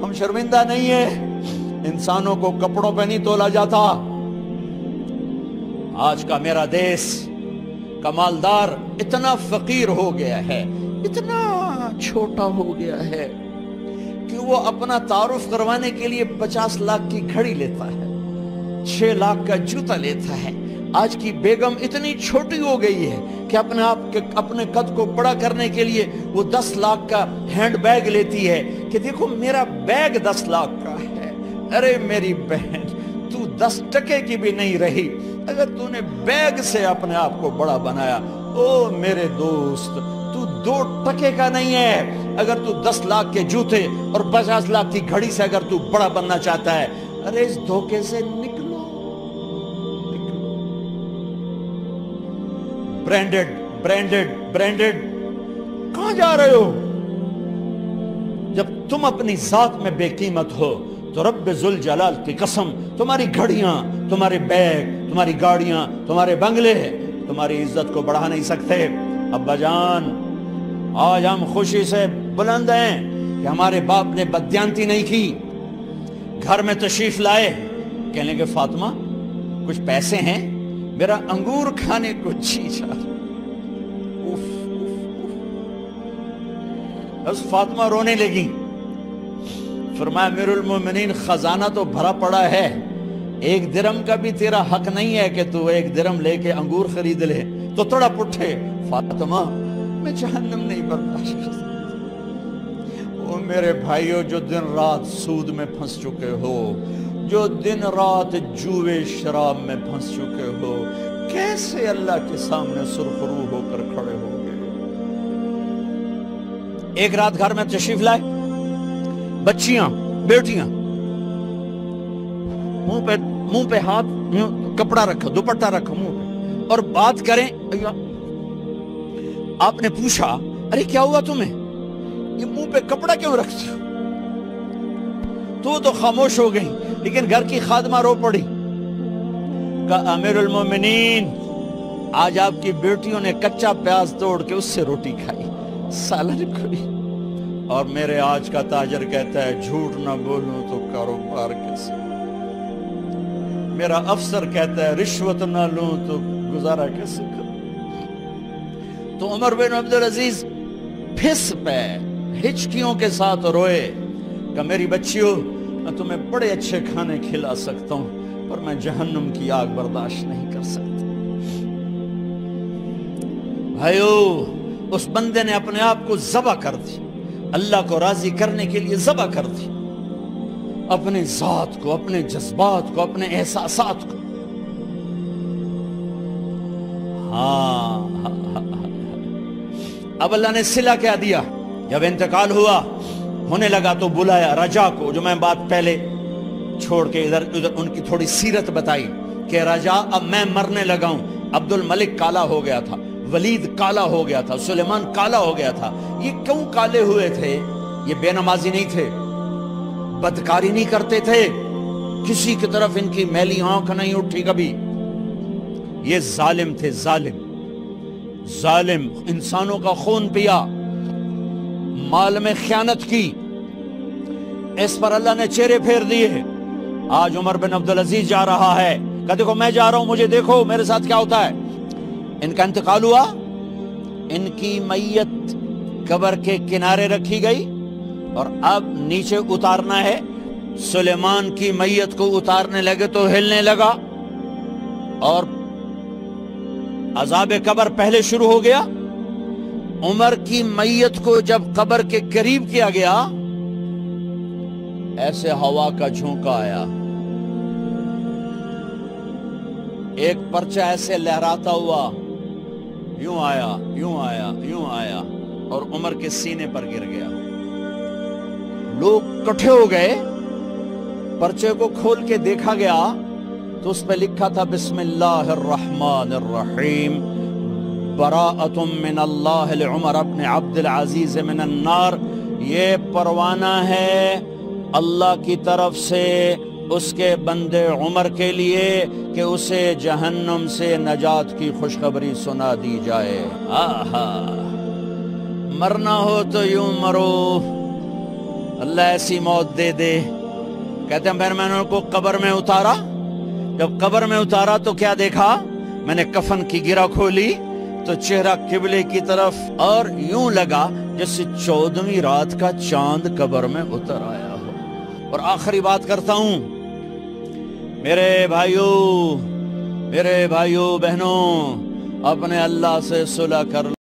ہم شرمندہ نہیں ہیں، انسانوں کو کپڑوں پہ نہیں تولا جاتا۔ آج کا میرا دیس کا مالدار اتنا فقیر ہو گیا ہے، اتنا چھوٹا ہو گیا ہے کہ وہ اپنا تعارف کروانے کے لیے 50 لاکھ کی گھڑی لیتا ہے، 6 لاکھ کا جوتا لیتا ہے۔ آج کی بیگم اتنی چھوٹی ہو گئی ہے کہ اپنے قد کو بڑا کرنے کے لیے وہ 10 لاکھ کا ہینڈ بیگ لیتی ہے کہ دیکھو میرا بیگ 10 لاکھ کا ہے۔ ارے میری بہن، تو 10 ٹکے کی بھی نہیں رہی اگر تو نے بیگ سے اپنے آپ کو بڑا بنایا۔ او میرے دوست، تو 2 ٹکے کا نہیں ہے اگر تو 10 لاکھ کے جوتے اور 50 لاکھ کی گھڑی سے اگر تو بڑا بننا چاہتا ہے۔ ارے اس دھوکے سے نکلو۔ برینڈڈ برینڈڈ برینڈڈ، کہاں جا رہے ہو؟ جب تم اپنی ذات میں بے قیمت ہو تو رب ذوالجلال کی قسم تمہاری گھڑیاں، تمہارے بیگ، تمہاری گاڑیاں، تمہارے بنگلے تمہاری عزت کو بڑھا نہیں سکتے۔ ابا جان، آج ہم خوشی سے بلند ہیں کہ ہمارے باپ نے بددیانتی نہیں کی۔ گھر میں تشریف لائے، کہنے کہ فاطمہ کچھ پیسے ہیں، میرا انگور کھانے کو جی چاہ رہا۔ بس فاطمہ رونے لگی۔ فرمایا امیر المومنین، خزانہ تو بھرا پڑا ہے، 1 درہم کا بھی تیرا حق نہیں ہے کہ تو 1 درہم لے کے انگور خرید لے۔ تو تڑپ اٹھے، فاطمہ میں جہنم نہیں برداشت کر سکتا۔ او میرے بھائیو، جو دن رات سود میں پھنس چکے ہو، جو دن رات جوے شراب میں پھنس چکے ہو، کیسے اللہ کے سامنے سرخرو ہو کر کھڑے ہو گئے؟ ایک رات گھر میں تشریف لائے، بچیاں، بیٹیاں، منہ پہ ہاتھ، کپڑا رکھا، دوپٹہ رکھا منہ پہ، اور بات کریں۔ آپ نے پوچھا ارے کیا ہوا تمہیں، یہ منہ پہ کپڑا کیوں رکھتے ہو؟ تو خاموش ہو گئی، لیکن گھر کی خادمہ رو پڑی۔ کہا امیر المومنین، آج آپ کی بیٹیوں نے کچا پیاز توڑ کے اس سے روٹی کھائی، سالن کھائی، اور میرے آج کا تاجر کہتا ہے جھوٹ نہ بولوں تو کاروبار کیسے؟ میرا افسر کہتا ہے رشوت نہ لوں تو گزارا کیسے کروں؟ تو عمر بن عبدالعزیز پھس پہ ہچکیوں کے ساتھ روئے کہ میری بچیوں، میں تمہیں بڑے اچھے کھانے کھلا سکتا ہوں پر میں جہنم کی آگ برداشت نہیں کر سکتا۔ بھائیو، اس بندے نے اپنے آپ کو ذبح کر دی، اللہ کو راضی کرنے کے لیے ذبح کر دی، اپنے ذات کو، اپنے جذبات کو، اپنے احساسات کو۔ اب اللہ نے صلہ کیا دیا، جب انتقال ہونے لگا تو بلایا رجا کو، جو میں بات پہلے چھوڑ کے ادھر ان کی تھوڑی سیرت بتائی کہ رجا اب میں مرنے لگا ہوں۔ عبد الملک کالا ہو گیا تھا، ولید کالا ہو گیا تھا، سلیمان کالا ہو گیا تھا۔ یہ کیوں کالے ہوئے تھے؟ یہ بے نمازی نہیں تھے، بدکاری نہیں کرتے تھے، کسی کی طرف ان کی میلی آنکھ نہیں اٹھی کبھی۔ یہ ظالم تھے، ظالم، انسانوں کا خون پیا، مال میں خیانت کی، اس پر اللہ نے چہرے پھیر دیے۔ آج عمر بن عبدالعزیز جا رہا ہے کہ دیکھو میں جا رہا ہوں، مجھے دیکھو میرے ساتھ کیا ہوتا ہے۔ ان کا انتقال ہوا، ان کی میت قبر کے کنارے رکھی گئی اور اب نیچے اتارنا ہے۔ سلیمان کی میت کو اتارنے لگے تو ہلنے لگا اور عذاب قبر پہلے شروع ہو گیا۔ عمر کی میت کو جب قبر کے قریب کیا گیا، ایسے ہوا کا جھونکا آیا، ایک پرچہ ایسے لہراتا ہوا یوں آیا، یوں آیا، یوں آیا اور عمر کے سینے پر گر گیا۔ لوگ کٹھے ہو گئے، پرچے کو کھول کے دیکھا گیا تو اس پہ لکھا تھا بسم اللہ الرحمن الرحیم، براءۃ من اللہ لعمر ابن عبد العزیز من النار۔ یہ پروانہ ہے اللہ کی طرف سے اس کے بندے عمر کے لیے کہ اسے جہنم سے نجات کی خوشخبری سنا دی جائے۔ آہا، مرنا ہو تو یوں مرو، اللہ ایسی موت دے دے. کہتے ہیں پھر میں نے ان کو قبر میں اتارا. جب قبر میں اتارا تو کیا دیکھا؟ میں نے کفن کی گرہ کھولی تو چہرہ قبلے کی طرف، اور یوں لگا جیسے 14ویں رات کا چاند قبر میں اتر آیا ہو. اور آخری بات کرتا ہوں، میرے بھائیوں بہنوں، اپنے اللہ سے صلح کر